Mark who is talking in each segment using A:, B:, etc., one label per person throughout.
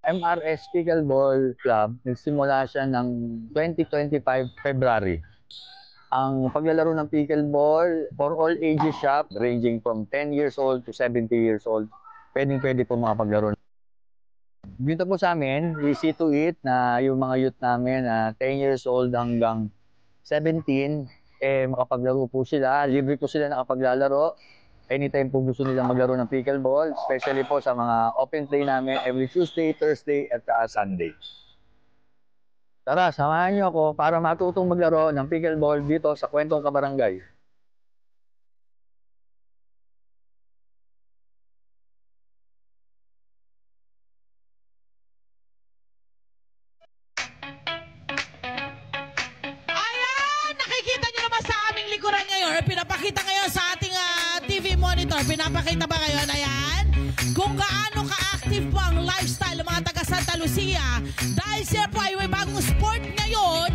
A: MRS Pickleball Club, nagsimula siya ng 2025 February. Ang paglalaro ng pickleball, for all ages siya, ranging from 10 years old to 70 years old. Pwede po makapaglaro. Dito po sa amin, we see to it na yung mga youth namin na 10 years old hanggang 17, makapaglaro po sila. Libre po sila nakapaglalaro. Anytime po gusto nilang maglaro ng pickleball, especially po sa mga open play namin every Tuesday, Thursday, at Sunday. Tara, samahan niyo ako para matutong maglaro ng pickleball dito sa Kwentong Kabarangay.
B: Ayan! Nakikita niyo naman sa aming likuran ngayon. Pinapakita ngayon sa ating TV monitor. Pinapakita ba ngayon? Ayan. Kung gaano ka-active po ang lifestyle ng mga taga Santa Lucia. Dahil siya po ay may bagong sport ngayon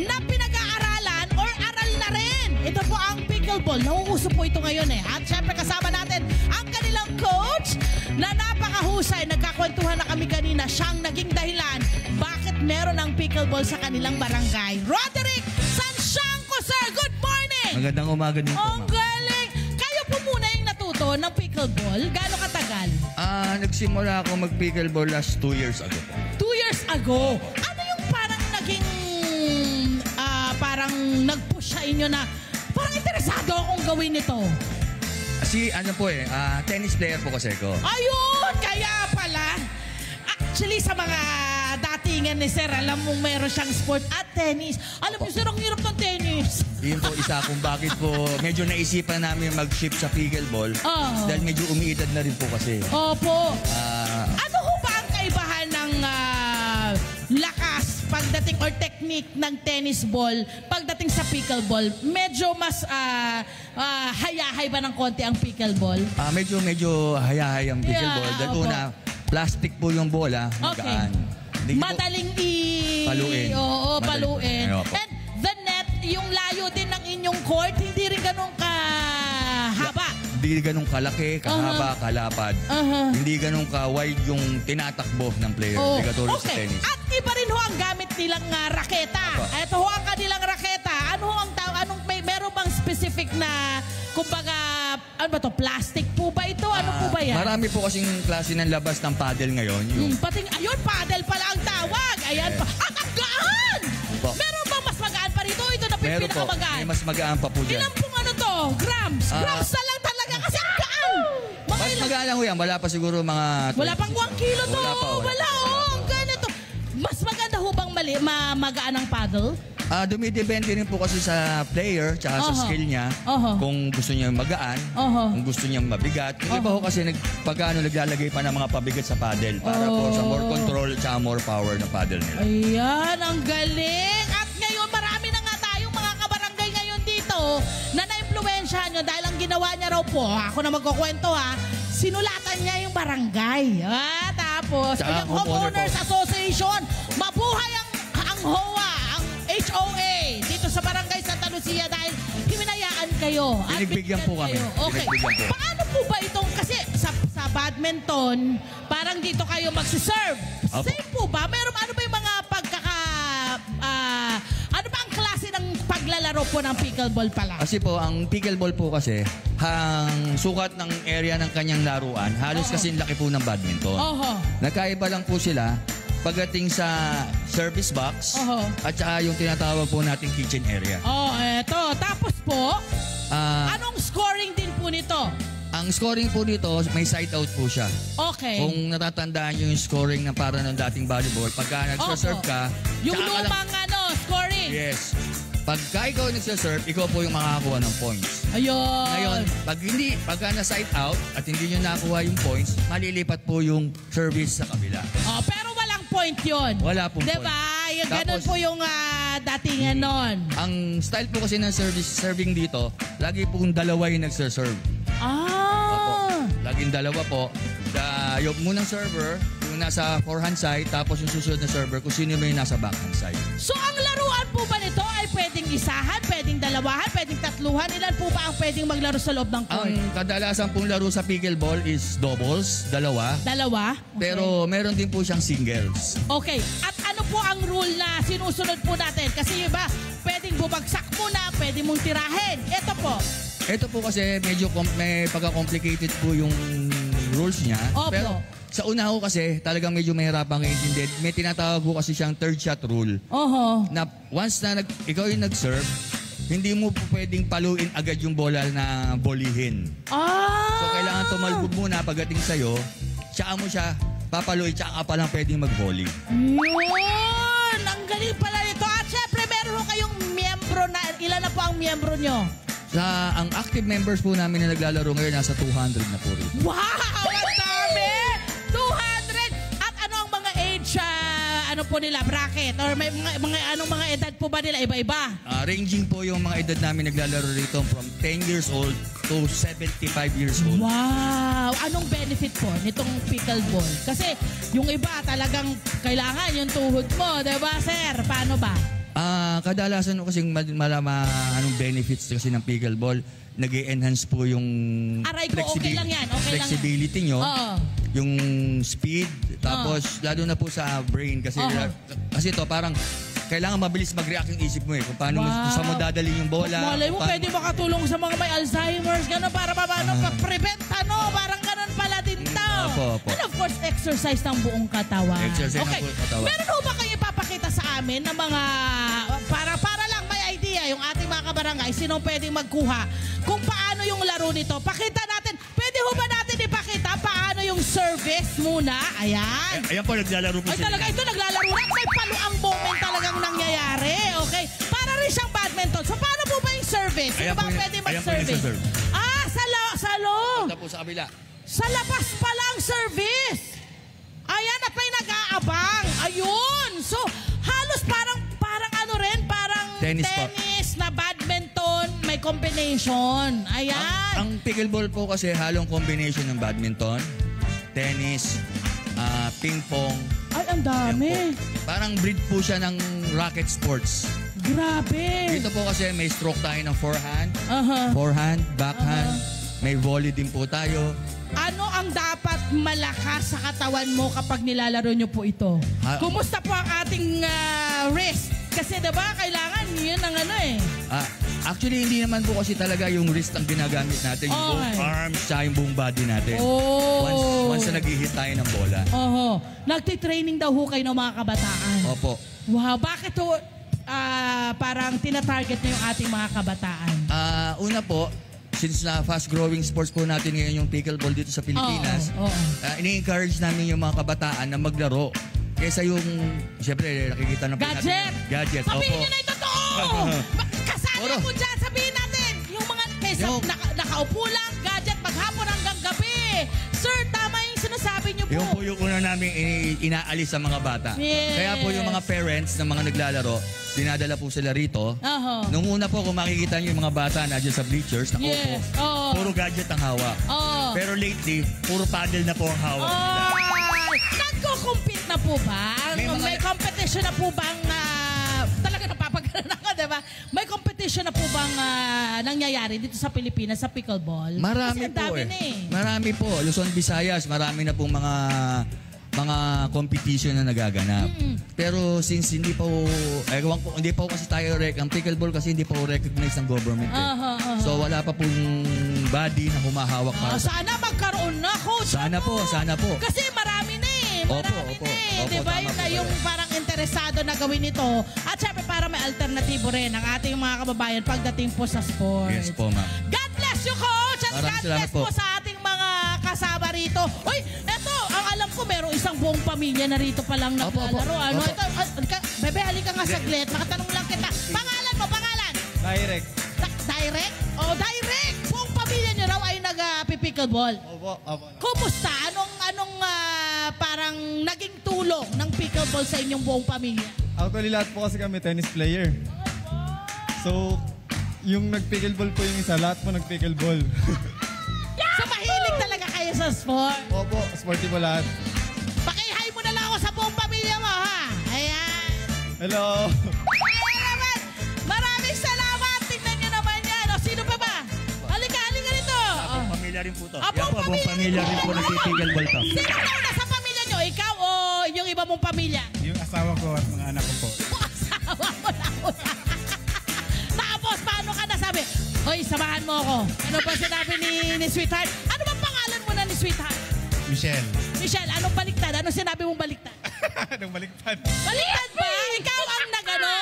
B: na pinag-aaralan or aral na rin. Ito po ang pickleball. Nauuso po ito ngayon eh. At syempre kasama natin ang kanilang coach na napakahusay. Nagkakwentuhan na kami kanina. Siyang naging dahilan bakit meron ng pickleball sa kanilang barangay. Roderick Sansiangco, sir. Good morning!
C: Magandang umaga din po,
B: Ang galing! Kayo po muna yung natuto ng pickleball. Gaano katagal?
C: Nagsimula ako mag-pickleball last 2 years ago.
B: 2 years ago. Ano yung parang naging, parang nag-push sa inyo na parang interesado akong gawin ito?
C: Kasi ano po tennis player po kasi ko.
B: Ayun! Kaya pala. Actually, sa mga datingan ni Sir, alam mong meron siyang sport at tennis. Alam mo, Sir, ang hirap ng tennis.
C: Yun po isa kung bakit po medyo naisipan namin mag-shift sa pickleball. Dahil medyo umiidad na rin po kasi.
B: Opo. Ano ho ba ang kaibahan ng lakas pagdating or technique ng tennis ball pagdating sa pickleball? Medyo mas hayahay ba ng konti ang pickleball?
C: Medyo hayahay ang pickleball. Dahil una, plastic po yung bola, magaan.
B: Madaling
C: paluin.
B: Oo, paluin.
C: Opo.
B: And the net, yung layo din ng inyong court, hindi rin ganun kahaba.
C: Hindi ganun kalaki, kahaba, kalapad. Hindi ganun ka-wide yung tinatakbo ng player. Hindi katulad sa tennis.
B: At iba rin ho ang gamit nilang raketa. Ito ho ang kanilang raketa. Ano ho ang meron bang specific na, kumbaga, ano ba to, plastic po ba ito? Ano po ba yan?
C: Marami po kasing klase ng labas ng paddle ngayon.
B: Ayun, paddle pala ang tawag. Ayan pa. At ang gaan! Meron bang mas magaan pa rito? Ito na
C: Meron po.
B: pinakamagaan.
C: May mas magaan pa po dyan.
B: Ilan pong ano to? Grams? Grams na lang talaga kasi ang gaan!
C: Mas magaan lang ho yan. Wala pa siguro mga...
B: Wala pang 1 kilo to. Wala ang ganito. Mas maganda ho bang magaan ang paddle?
C: Dumidepende rin po kasi sa player tsaka sa skill niya. Kung gusto niya magaan, kung gusto niya mabigat. Yung iba ho kasi naglalagay pa ng mga pabigat sa paddle para po sa more control tsaka more power ng paddle nila.
B: Ayan, ang galing. At ngayon, marami na nga tayong mga kabarangay ngayon dito na na-impluwensyahan nyo dahil ang ginawa niya raw po, ako na magkukwento sinulatan niya yung barangay. Tapos, yung Homeowners Association, mabuhay ang HOA, ang HOA, dito sa Barangay Santa Lucia dahil himinayaan kayo.
C: Pinagbigyan po kami.
B: Okay. Paano po ba itong, kasi sa badminton, parang dito kayo magsiserve. Same po ba? Meron ano ba yung mga ano ba ang klase ng paglalaro po ng pickleball pala?
C: Kasi po, ang pickleball po kasi, ang sukat ng area ng kanyang laruan, halos kasi laki po ng badminton. Nagkaiba lang po sila pagdating sa service box at saka yung tinatawag po nating kitchen area.
B: Eto. Tapos po, anong scoring din po nito?
C: Ang scoring po dito, may side out po siya.
B: Okay.
C: Kung natatandaan nyo yung scoring na para ng dating volleyball, pagka nagsaserve ka...
B: Yung lumang scoring.
C: Yes. Pagka ikaw nagsaserve, ikaw po yung makakakuha ng points.
B: Ayun.
C: Ngayon, pagka na-side out at hindi nyo nakuha yung points, malilipat po yung service sa kabila.
B: Pero walang point yun.
C: Wala pong point.
B: Diba? Ganun po yung datingan nun.
C: Ang style po kasi ng serving dito, lagi pong dalawa yung nagsaserve. Laging dalawa po. Yung munang server, yung nasa forehand side, tapos yung susunod na server kung sino may nasa backhand side.
B: So ang laruan po ba nito ay pwedeng pwedeng isahan, pwedeng dalawahan, pwedeng tatluhan. Ilan po ba ang pwedeng maglaro sa loob ng court?
C: Ang kadalasan pong laro sa pickleball is doubles, dalawa.
B: Dalawa? Okay.
C: Pero meron din po siyang singles.
B: Okay. At ano po ang rule na sinusunod po natin? Kasi yung iba, pwedeng bumagsak muna, pwedeng mong tirahin. Ito po.
C: Ito po kasi medyo may pagka-complicated po yung rules niya.
B: Opo.
C: Pero sa una ko kasi talagang medyo mahirapan kaintindihan. May tinatawag ko kasi siyang third shot rule.
B: Oho.
C: Na once na ikaw yung nag-serve, hindi mo po pwedeng paluin agad yung bola na bolihin.
B: Ah!
C: So kailangan tumalbog muna pagdating sa'yo, tsaka mo siya papaluin, tsaka pa lang pwedeng mag-volley.
B: Yun! Ang galing pala nito. At syempre, meron kayong miyembro na. Ilan na po ang miyembro nyo?
C: Ang active members po namin na naglalaro ngayon, nasa 200 na po rin.
B: Wow! Ang dami! 200! At ano ang mga age, ano po nila, bracket? Or may anong mga edad po ba nila? Iba-iba?
C: Ranging po yung mga edad namin naglalaro rito from 10 years old to 75 years old.
B: Wow! Anong benefit po nitong pickleball? Kasi yung iba talagang kailangan yung tuhod mo, diba sir? Paano ba?
C: Kadalasan kasi anong benefits kasi ng pickleball, nag-enhance po yung
B: Aray ko, okay lang yan. Okay
C: flexibility
B: lang yan.
C: nyo,
B: Oo.
C: yung speed, tapos lalo na po sa brain kasi ito parang kailangan mabilis mag-react yung isip mo kung paano kung saan mo dadalhin yung bola.
B: Malay mo, pwede makatulong sa mga may Alzheimer's, gano'n, para pa-prevent, parang gano'n pala din tao.
C: Opo.
B: And of course, exercise ng buong katawan.
C: Exercise ng buong katawan.
B: Meron ho ba kayo ipapakita sa amin ng mga, para lang may idea, yung ating mga kabarangay, sinong pwedeng magkuha, kung paano yung laro nito. Pakita natin, pwede ho ba natin ipakita paano yung service muna? Ayan.
C: Ayan po, naglalaro po
B: Ay talaga, ito naglalaro na. May paluang moment talagang nangyayari. Okay? Para rin siyang badminton. So, paano po ba yung service? Sino ba pwede mag-service? Sa loob.
C: Punta po sa kabila.
B: Sa labas pala ang service. Ayan, at may nag-aabang. Ayun. So, halos parang ano rin, parang tennis na badminton, may combination. Ayan.
C: Ang pickleball po kasi halong combination ng badminton, tennis, ping-pong.
B: Ay, ang dami.
C: Parang breed po siya ng racket sports.
B: Grabe.
C: Dito po kasi may stroke tayo ng forehand,
B: Aha.
C: forehand, backhand. May volley din po tayo.
B: Ano ang dapat malakas sa katawan mo kapag nilalaro nyo po ito? Kumusta po ang ating wrist? Kasi diba, kailangan yun ang ano eh.
C: Actually, hindi naman po kasi talaga yung wrist ang ginagamit natin. Yung buong arms, tsaka yung buong body natin. Once na nag-hit tayo ng bola.
B: Nagtitraining daw ho kayo ng mga kabataan.
C: Opo.
B: Wow, bakit ho parang tina-target nyo yung ating mga kabataan?
C: Una po, since na fast-growing sports po natin ngayon yung pickleball dito sa Pilipinas, ini-encourage namin yung mga kabataan na maglaro. Kesa yung, siyempre, nakikita na po
B: Gadget!
C: natin. Gadget!
B: Sabihin nyo na ito totoo! Kasama po dyan, sabihin natin. Yung mga, kesa nakaupo lang, gadget, maghapon hanggang gabi. Sir, tama yung sinasabi nyo po.
C: Yung po yung una namin inaalis sa mga bata.
B: Yes.
C: Kaya po yung mga parents ng mga naglalaro, dinadala po sila rito. Nung una po, kung makikita nyo yung mga bata na dyan sa bleachers, nakaupo, puro gadget ang hawak. Pero lately, puro paddle na po ang hawak nila.
B: Nagko-compete na po ba? May competition na po bang talaga napapagano ako, diba? May competition na po bang nangyayari dito sa Pilipinas sa pickleball?
C: Marami po Marami po. Luzon, Visayas, marami na pong mga competition na nagaganap. Pero since hindi po, hindi po kasi tayo ang pickleball kasi hindi po recognized ng government. So wala pa pong body na humahawak para
B: sana magkaroon na, coach.
C: Sana po.
B: Kasi marami na Opo. Diba yung parang interesado na gawin ito. At syempre para may alternatibo rin ang ating mga kababayan pagdating po sa sports.
C: Yes po, ma'am.
B: God bless you, coach. At God bless po sa ating mga kasama rito. Uy, eto, ang alam ko merong isang buong pamilya na rito palang naglalaro. Ano? Ito, bebe, halika nga saglit. Makatanong lang kita. Pangalan mo, pangalan?
D: Direct.
B: Direct? Direct. Buong pamilya nyo raw ay nag-pickleball.
D: Opo.
B: Kumusta? Anong parang naging tulong ng pickleball sa inyong buong pamilya?
D: Actually, lahat po kasi kami tennis player. So, yung nag-pickleball po yung isa, lahat po nag-pickleball.
B: So, mahilig talaga kayo sa sport?
D: Opo, sporty po lahat.
B: Paki-hi mo na lang ako sa buong pamilya mo, ha? Ayan.
D: Hello.
B: Ayan naman. Maraming
E: pamilya rin po to.
B: Ah,
E: Yan po, buong pamilya rin po nagpipickleball to.
B: Sino nauna sa pamilya nyo? Ikaw o yung iba mong pamilya?
D: Yung asawa ko at mga anak ko po.
B: Asawa mo na una. Tapos, paano ka nasabi? Hoy, samahan mo ako. Ano ba sinabi ni Sweetheart? Ano bang pangalan mo na ni Sweetheart?
D: Michelle.
B: Michelle, anong baliktad? Anong sinabi mong baliktad?
D: Anong baliktad?
B: Baliktad ba? Ikaw ang nagano.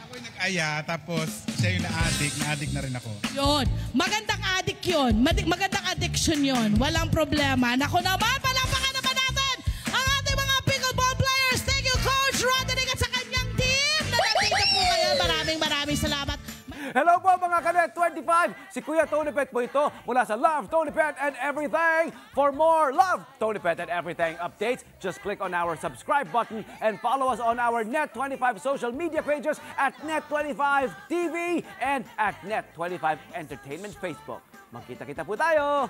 D: Ako yung nag-aya, tapos siya yung na-addict na rin ako.
B: Yun. Magandang addict yun. Magandang addiction yun. Walang problema. Naku naman, palakpakan naman natin ang ating mga pickleball players. Thank you, Coach Roderick at sa kanyang team na nandito po kayo. Maraming salamat.
F: Hello po mga Kanet 25! Si Kuya Tony Pet po ito mula sa Love, Tony Pet and Everything. For more Love, Tony Pet and Everything updates, just click on our subscribe button and follow us on our Net25 social media pages at Net25 TV and at Net25 Entertainment Facebook. Magkita-kita po tayo!